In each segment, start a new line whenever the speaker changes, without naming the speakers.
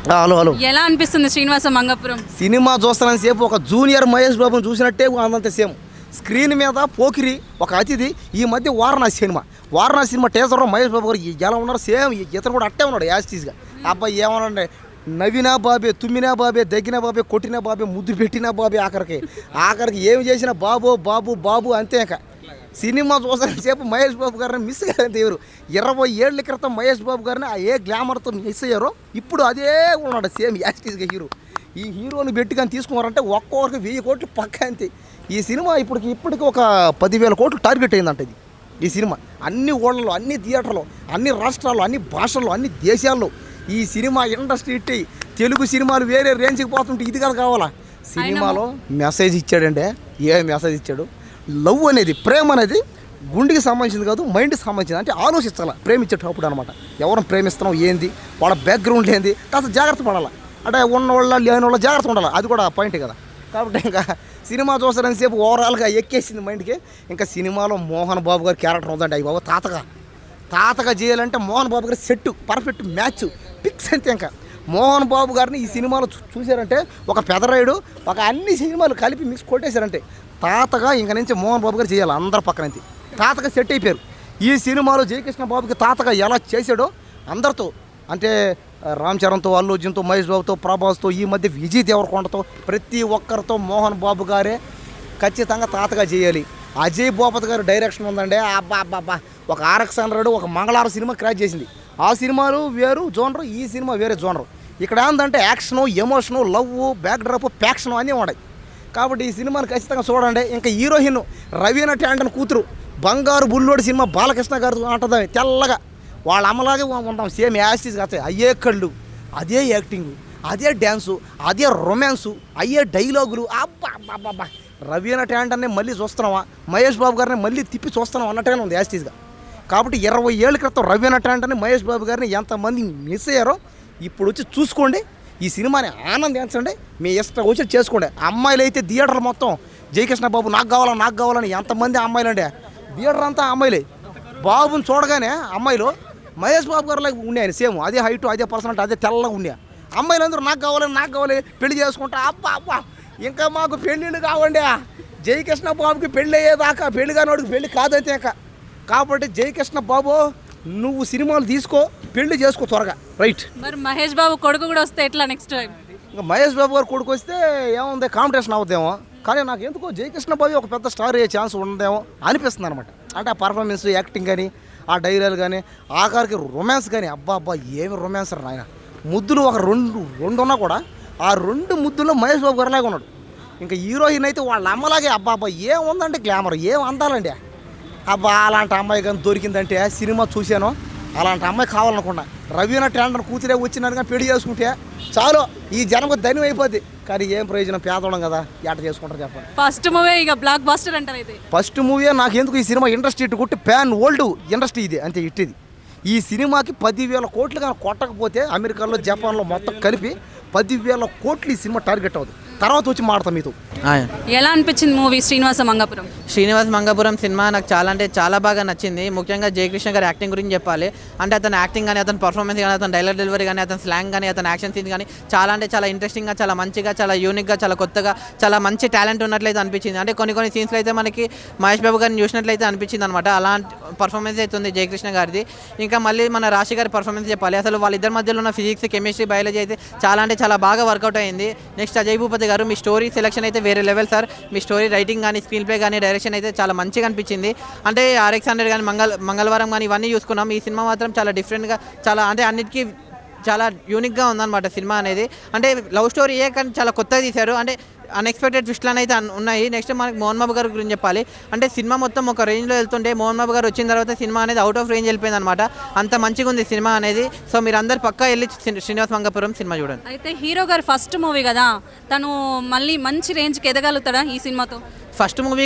Hello hello.
ఎలా అనిపిస్తుంది Srinivasa Mangapuram?
Cinema చూస్తానని సేపు ఒక జూనియర్ మహేష్ బాబుని చూసినట్టే అందంత సేమ్. స్క్రీన్ మీద పోకిరి ఒక అతిథి. ఈ మధ్య వారణాసి సినిమా టీజర్లో మహేష్ బాబు గారు ఎలా ఉన్నారు సేమ్ ఇతను కూడా అట్టే ఉన్నాడు యాస్టీస్గా. అబ్బాయి ఏమన్నాడు, నవ్వినా బాబే, తుమ్మినా బాబే, దగ్గినా బాబే, కొట్టినా బాబే, ముద్దు పెట్టినా బాబే, ఆఖరికి ఏమి చేసినా బాబు బాబు బాబు అంతే. ఇక సినిమా చూసాను సేపు మహేష్ బాబు గారిని మిస్ అయ్యారంటే ఎవరు 20 ఏళ్ళ క్రితం మహేష్ బాబు గారిని ఏ గ్లామర్తో మిస్ అయ్యారో ఇప్పుడు అదే ఉన్నాడు సేమ్ యాస్టీస్గా హీరో. ఈ హీరోని పెట్టుకొని తీసుకున్నారంటే ఒక్కొక్కరికి 1000 కోట్లు పక్క అంతే. ఈ సినిమా ఇప్పటికి ఒక 10,000 కోట్లు టార్గెట్ అయిందంట ఇది. ఈ సినిమా అన్ని ఊళ్ళలో, అన్ని థియేటర్లో, అన్ని రాష్ట్రాల్లో, అన్ని భాషల్లో, అన్ని దేశాల్లో ఈ సినిమా ఇండస్ట్రీ ఇట్టి తెలుగు సినిమాలు వేరే రేంజ్కి పోతుంటే ఇది కదా కావాలా. సినిమాలో మెసేజ్ ఇచ్చాడంటే ఏ మెసేజ్ ఇచ్చాడు, లవ్ అనేది, ప్రేమ అనేది గుండెకి సంబంధించింది కాదు, మైండ్కి సంబంధించింది. అంటే ఆలోచించాలి ప్రేమించేటప్పుడు అనమాట. ఎవరిని ప్రేమిస్తున్నాం, ఏంది వాళ్ళ బ్యాక్గ్రౌండ్ ఏంది, కాస్త జాగ్రత్త పడాలి. అంటే ఉన్నవాళ్ళ లేని వాళ్ళ జాగ్రత్త ఉండాలి, అది కూడా పాయింట్ కదా. కాబట్టి ఇంకా సినిమా చూసారని సేపు ఓవరాల్గా ఎక్కేసింది మైండ్కి. ఇంకా సినిమాలో మోహన్ బాబు గారి క్యారెక్టర్ ఉందండి. అయ్యి బాబు తాతగా చేయాలంటే మోహన్ బాబు గారి సెట్ పర్ఫెక్ట్ మ్యాచ్ పిక్స్ అంతే. ఇంకా మోహన్ బాబు గారిని ఈ సినిమాలో చూశారంటే ఒక పెదరాయుడు ఒక అన్ని సినిమాలు కలిపి మిక్స్ కొట్టేశారంటే తాతగా ఇంక నుంచి మోహన్ బాబు గారు చేయాలి. అందరి పక్కనంతే తాతగా సెట్ అయిపోయారు. ఈ సినిమాలో జయకృష్ణ బాబుకి తాతగా ఎలా చేశాడో అందరితో, అంటే రామ్ చరణ్తో, అల్లు అర్జున్తో, మహేష్ బాబుతో, ప్రభాస్తో, ఈ మధ్య విజయ్ దేవరకొండతో ప్రతి ఒక్కరితో మోహన్ బాబు గారే ఖచ్చితంగా తాతగా చేయాలి. అజయ్ భూపతి గారు డైరెక్షన్ ఉందండి. అబ్బా ఒక RX100 ఒక మంగళవారం సినిమా క్రాక్ చేసింది. ఆ సినిమాలు వేరు జోనరు, ఈ సినిమా వేరే జోనరు. ఇక్కడ ఏంటంటే యాక్షను, ఎమోషను, లవ్, బ్యాక్డ్రాప్, ప్యాక్షను అన్నీ ఉన్నాయి. కాబట్టి ఈ సినిమాని ఖచ్చితంగా చూడండి. ఇంకా హీరోయిన్ రవీనా ట్యాండన్ కూతురు బంగారు బుల్లోడు సినిమా బాలకృష్ణ గారు అంటుంది తెల్లగా, వాళ్ళ అమ్మలాగే ఉంటాం సేమ్ యాస్టీస్ కాస్తాయి. అయ్యే కళ్ళు, అదే యాక్టింగు, అదే డ్యాన్సు, అదే రొమాన్సు, అయ్యే డైలాగులు. అబ్బా రవీనా ట్యాండన్ని మళ్ళీ చూస్తున్నావా, మహేష్ బాబు గారిని మళ్ళీ తిప్పి చూస్తున్నాం అన్నట్టుగానే ఉంది యాస్టీస్గా. కాబట్టి 20 ఏళ్ళ క్రితం రవీనా ట్యాండన్ని మహేష్ బాబు గారిని ఎంతమంది మిస్ అయ్యారో ఇప్పుడు వచ్చి చూసుకోండి. ఈ సినిమాని ఆనందించండి, మీ ఇష్టం వచ్చి చేసుకోండి. అమ్మాయిలు అయితే థియేటర్లు మొత్తం జయకృష్ణ బాబు నాకు కావాలని ఎంతమంది అమ్మాయిలు అండి, థియేటర్ అంతా అమ్మాయిలే. బాబుని చూడగానే అమ్మాయిలు మహేష్ బాబు గారిలాగా ఉండే ఆయన సేమ్, అదే హైటు, అదే పర్సనాలిటీ, అదే తెల్లగా ఉండే అమ్మాయిలు అందరూ నాకు కావాలి పెళ్లి చేసుకుంటా. అబ్బా ఇంకా మాకు పెళ్ళిళ్ళు కావండి. జయకృష్ణ బాబుకి పెళ్ళి అయ్యేదాకా పెళ్లి కానివాడికి పెళ్ళి కాదంతే. కాబట్టి జయకృష్ణ బాబు నువ్వు సినిమాలు తీసుకో, పెళ్లి చేసుకో త్వరగా, రైట్.
మరి మహేష్ బాబు కొడుకు కూడా వస్తే ఎట్లా నెక్స్ట్ టైం?
ఇంకా మహేష్ బాబు గారు కొడుకు వస్తే ఏముంది, కాంపిటీషన్ అవుద్దేమో. కానీ నాకు ఎందుకో జయకృష్ణ బాబు ఒక పెద్ద స్టార్ అయ్యే ఛాన్స్ ఉందేమో అనిపిస్తుంది అనమాట. అంటే ఆ పర్ఫార్మెన్స్, యాక్టింగ్ కానీ, ఆ డైలాగ్ కానీ, ఆఖరికి రొమాన్స్ కానీ, అబ్బా ఏమి రొమాన్స్ రా నాయన. ముద్దులు ఒక రెండు ఉన్నా కూడా ఆ 2 ముద్దుల్లో మహేష్ బాబు గారిలాగా ఉన్నాడు. ఇంకా హీరోయిన్ అయితే వాళ్ళ అమ్మలాగే. అబ్బా ఏముందంటే గ్లామర్, ఏం అందాలండి. అబ్బా అలాంటి అమ్మాయి కానీ దొరికిందంటే సినిమా చూశాను, అలాంటి అమ్మాయి కావాలనుకున్నా. రవీనా ట్యాండన్ కూతురే వచ్చినాడు కానీ పెళ్లి చేసుకుంటే చాలు ఈ జనంకు ధన్యం అయిపోద్ది. కానీ ఏం ప్రయోజనం, పేదవడం కదా, ఎట చేసుకుంటారు చెప్పండి.
ఫస్ట్ మూవీ ఇక బ్లాక్ బస్టర్ అంటారు. అయితే
ఫస్ట్ మూవీ నాకు ఎందుకు ఈ సినిమా ఇండస్ట్రీ ఇటు కొట్టి ప్యాన్ ఓల్డ్ ఇండస్ట్రీ ఇది అంతే ఇట్టిది. ఈ సినిమాకి 10,000 కోట్లు కానీ కొట్టకపోతే అమెరికాలో, జపాన్లో మొత్తం కలిపి 10,000 కోట్లు ఈ సినిమా టార్గెట్ అవుతుంది. తర్వాత వచ్చి మాడతాం మీతో.
ఎలా అనిపించింది మూవీ శ్రీనివాస మంగాపురం
సినిమా నాకు చాలా బాగా నచ్చింది. ముఖ్యంగా జయకృష్ణ గారి యాక్టింగ్ గురించి చెప్పాలి. అంటే అతని యాక్టింగ్ కానీ, అతని పర్ఫార్మెన్స్ కానీ, అతని డైలాగ్ డెలివరీ కానీ, అతని స్లాంగ్ కానీ, అతని యాక్షన్ సీన్స్ కానీ చాలా ఇంట్రెస్టింగ్గా, చాలా మంచిగా, చాలా యూనిక్గా, చాలా కొత్తగా, చాలా మంచి టాలెంట్ ఉన్నట్లయితే అనిపించింది. అంటే కొన్ని సీన్స్లో అయితే మనకి మహేష్ బాబు గారిని చూసినట్లయితే అనిపించింది అనమాట. అలాంటి పర్ఫార్మెన్స్ అయితే ఉంది జయకృష్ణ గారిది. ఇంకా మళ్ళీ మన రాశి గారి పర్ఫార్మెన్స్ చెప్పాలి. అసలు వాళ్ళిద్దరి మధ్యలో ఉన్న ఫిజిక్స్, కెమిస్ట్రీ, బయాలజీ అయితే చాలా బాగా వర్కౌట్ అయింది. నెక్స్ట్ అజయ్ భూపతి గారు, మీ స్టోరీ సెలెక్షన్ అయితే వేరే లెవెల్ సార్. మీ స్టోరీ రైటింగ్ కానీ, స్క్రీన్ ప్లే కానీ, డైరెక్షన్ అయితే చాలా మంచిగా అనిపించింది. అంటే RX100 కానీ, మంగళవారం కానీ ఇవన్నీ చూసుకున్నాం. ఈ సినిమా మాత్రం చాలా డిఫరెంట్గా, చాలా అంటే అన్నిటికీ చాలా యూనిక్గా ఉందన్నమాట సినిమా అనేది. అంటే లవ్ స్టోరీ కానీ చాలా కొత్తగా తీశారు. అంటే అన్ఎక్స్పెక్టెడ్ ట్విస్ట్లు అయితే ఉన్నాయి. నెక్స్ట్ మనకి మోహన్ బాబు గారి గురించి చెప్పాలి. అంటే సినిమా మొత్తం ఒక రేంజ్లో వెళ్తుంటే మోహన్ బాబు గారు వచ్చిన తర్వాత సినిమా అనేది అవుట్ ఆఫ్ రేంజ్ వెళ్ళిపోయింది అనమాట. అంత మంచిగా ఉంది సినిమా అనేది. సో మీరు అందరు పక్కా వెళ్ళి శ్రీనివాస మంగాపురం సినిమా చూడండి.
అయితే హీరో గారు ఫస్ట్ మూవీ కదా, తను మళ్ళీ మంచి రేంజ్కి ఎదగలుగుతాడా ఈ సినిమాతో?
ఫస్ట్ మూవీ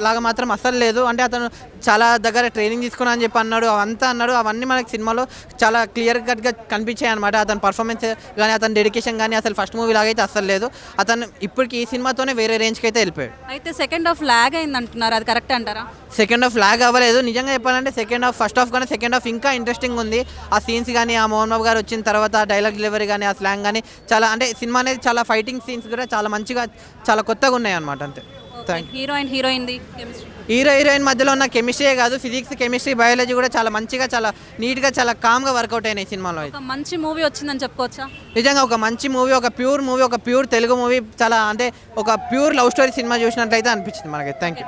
లాగా మాత్రం అస్సలు లేదు. అంటే అతను చాలా దగ్గర ట్రైనింగ్ తీసుకున్నా అని చెప్పి అన్నాడు, అవంతా అన్నాడు. అవన్నీ మనకి సినిమాలో చాలా క్లియర్ కట్గా కనిపించాయి అనమాట. అతని పర్ఫార్మెన్స్ కానీ అతని డెడికేషన్ కానీ అసలు ఫస్ట్ మూవీ లాగైతే అస్సలు లేదు. అతను ఇప్పటికి ఈ సినిమాతోనే వేరే రేంజ్కి అయితే వెళ్ళిపోయాడు.
అయితే సెకండ్ హాఫ్ లాగ్ అయింది అంటున్నారు, అది కరెక్ట్ అంటారా?
సెకండ్ హాఫ్ లాగ్ అవ్వలేదు. నిజంగా చెప్పాలంటే సెకండ్ హాఫ్ ఫస్ట్ హాఫ్ కానీ సెకండ్ హాఫ్ ఇంకా ఇంట్రెస్టింగ్ ఉంది. ఆ సీన్స్ కానీ ఆ మోహన్ బాబు గారు వచ్చిన తర్వాత డైలాగ్ డెలివరీ కానీ ఆ స్లాంగ్ కానీ చాలా అంటే సినిమా అనేది చాలా ఫైటింగ్ సీన్స్ కూడా చాలా మంచిగా చాలా కొత్తగా ఉన్నాయి అనమాట. అంతే. థ్యాంక్
హీరోయిన్ది కెమిస్ట్రీ,
హీరోయిన్ మధ్యలో ఉన్న కెమిస్ట్రీ కాదు, ఫిజిక్స్ కెమిస్ట్రీ బయాలజీ కూడా చాలా మంచిగా చాలా నీట్గా చాలా కామ్గా వర్కౌట్ అయినాయి సినిమాలో అయితే.
ఒక మంచి మూవీ వచ్చిందని చెప్పుకోవచ్చా?
నిజంగా ఒక మంచి మూవీ, ఒక ప్యూర్ తెలుగు మూవీ, చాలా అంటే ఒక ప్యూర్ లవ్ స్టోరీ సినిమా చూసినట్లయితే అనిపించింది మనకి. Thank you.